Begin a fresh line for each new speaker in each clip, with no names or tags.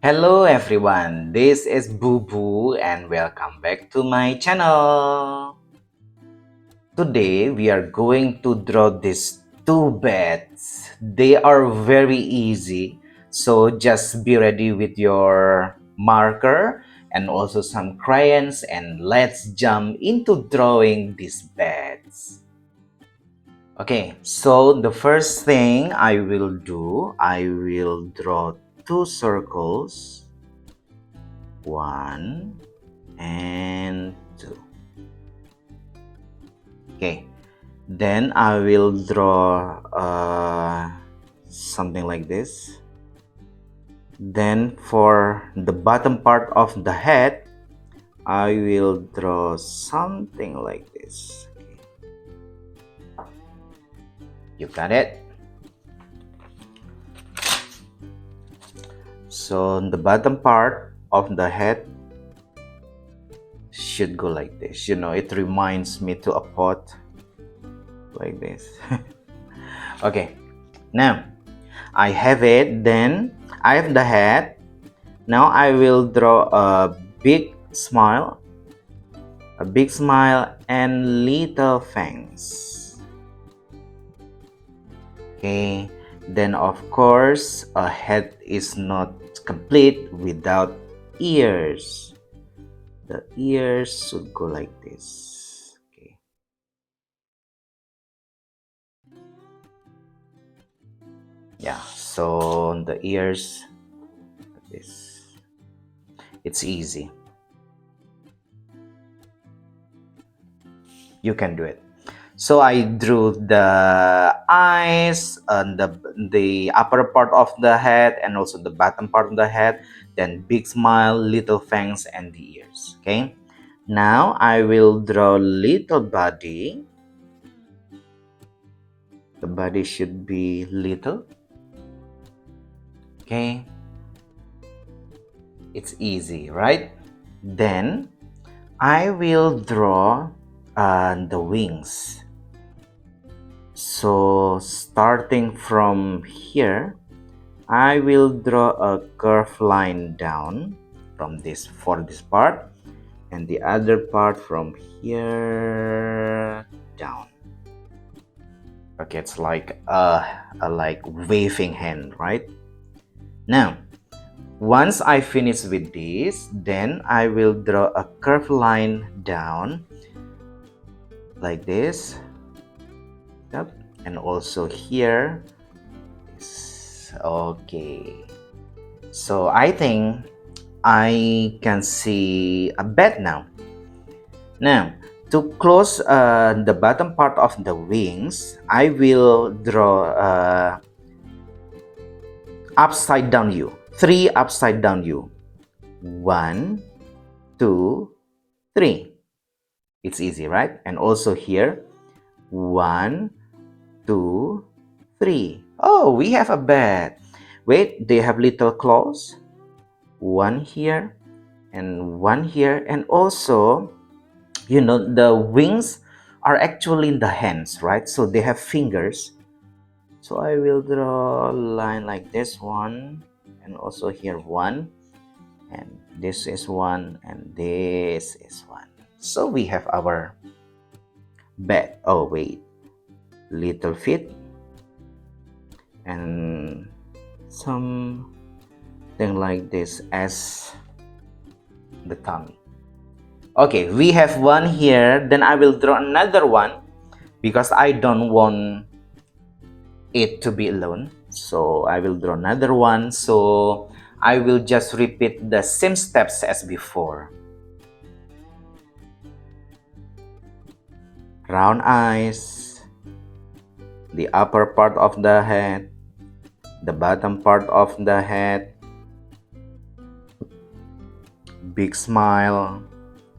Hello everyone, this is BUBU and welcome back to my channel. Today we are going to draw these two beds. They are very easy, so just be ready with your marker and also some crayons and let's jump into drawing these beds. Okay, so the first thing I will do, I will draw two circles. One and two. Okay, then I will draw something like this. Then for the bottom part of the head, I will draw something like this. Okay. You got it? So the bottom part of the head should go like this. You know, it reminds me to a pot like this. Okay, now I have it. Then I have the head. Now I will draw a big smile and little fangs. Okay, then of course a head is not complete without ears. The ears should go like this. Okay. Yeah, so the ears like this. It's easy. You can do it. So I drew the eyes and the upper part of the head and also the bottom part of the head, then big smile, little fangs, and the ears. Okay, now I will draw little body. The body should be little. Okay, it's easy, right? Then I will draw the wings. So starting from here, I will draw a curved line down from this for this part and the other part from here down. Okay, it's like a like waving hand, right? Now, once I finish with this, then I will draw a curved line down like this. Yep. And also here. Okay. So I think I can see a bed now. Now, to close the bottom part of the wings, I will draw upside down U. 3 upside down U. 1, 2, 3. It's easy, right? And also here, 1, 2, 3. Oh, we have a bed. Wait, they have little claws. One here and one here. And also, you know, the wings are actually in the hands, right? So they have fingers. So I will draw a line like this one. And also here one. And this is one. And this is one. So we have our bed. Oh, wait. Little feet. And something like this as the tummy. Okay, we have one here. Then I will draw another one because I don't want it to be alone. So I will draw another one. So I will just repeat the same steps as before. Round eyes, the upper part of the head, the bottom part of the head, big smile,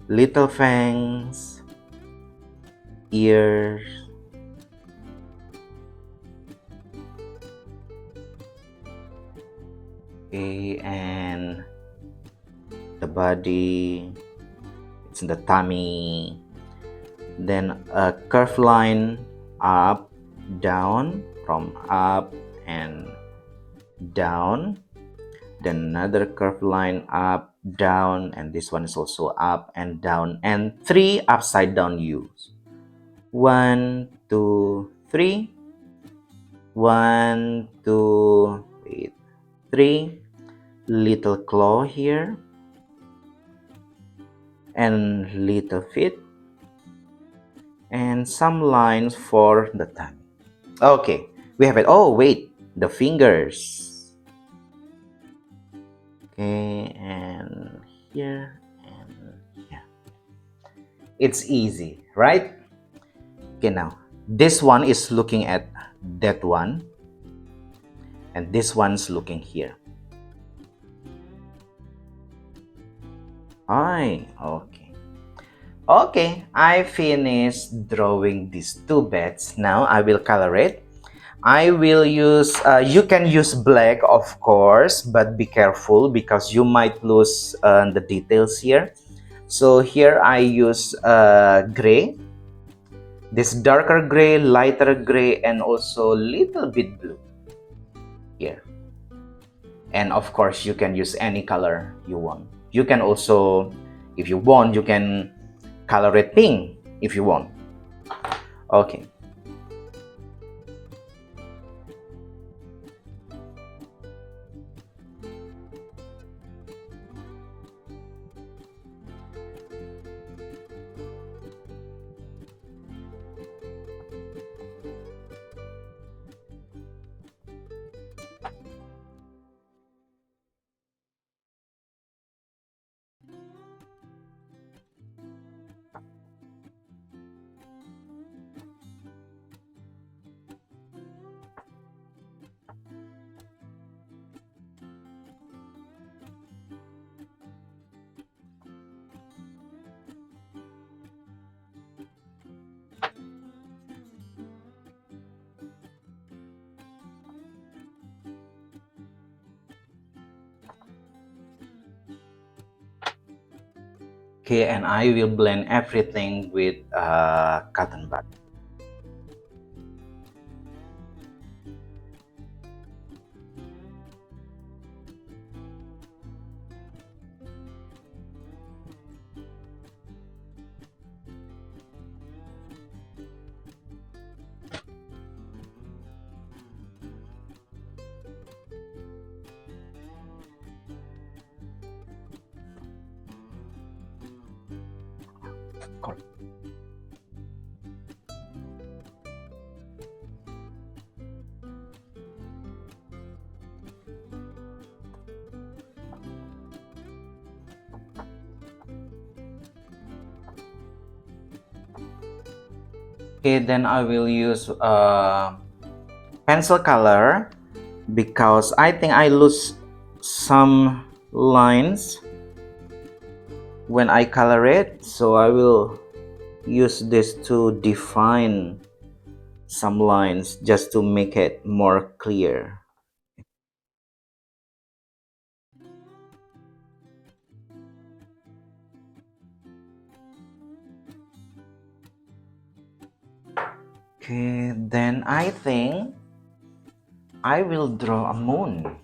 little fangs, ears, okay, and the body, it's the tummy, then a curved line up, down, from up and down, then another curved line up, down, and this one is also up and down, and three upside down U's. One, two, three. One, two, wait, three. Little claw here, and little feet, and some lines for the tongue. Okay, we have it. Oh, wait, the fingers. Okay, and here and here. It's easy, right? Okay, now this one is looking at that one, and this one's looking here. Hi, okay. Okay, I finished drawing these two beds. Now I will color it. I will use, you can use black of course, but be careful because you might lose the details here. So here I use gray, this darker gray, lighter gray, and also little bit blue here. And of course you can use any color you want. You can also, if you want, you can color it pink if you want. Okay. Okay, and I will blend everything with cotton bud. Okay, then I will use pencil color because I think I lose some lines when I color it, so I will use this to define some lines just to make it more clear. Okay, then I think I will draw a moon.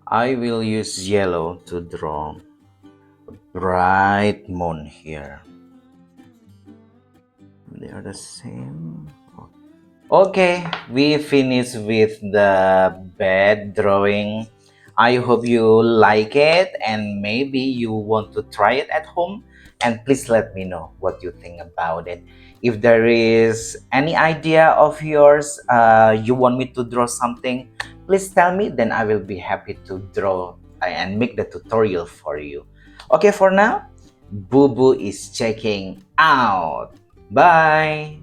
I will use yellow to draw a bright moon here. They are the same. Okay, we finished with the bed drawing. I hope you like it and maybe you want to try it at home, and please let me know what you think about it. If there is any idea of yours, you want me to draw something, please tell me, then I will be happy to draw and make the tutorial for you. Okay, for now, Boo Boo is checking out. Bye!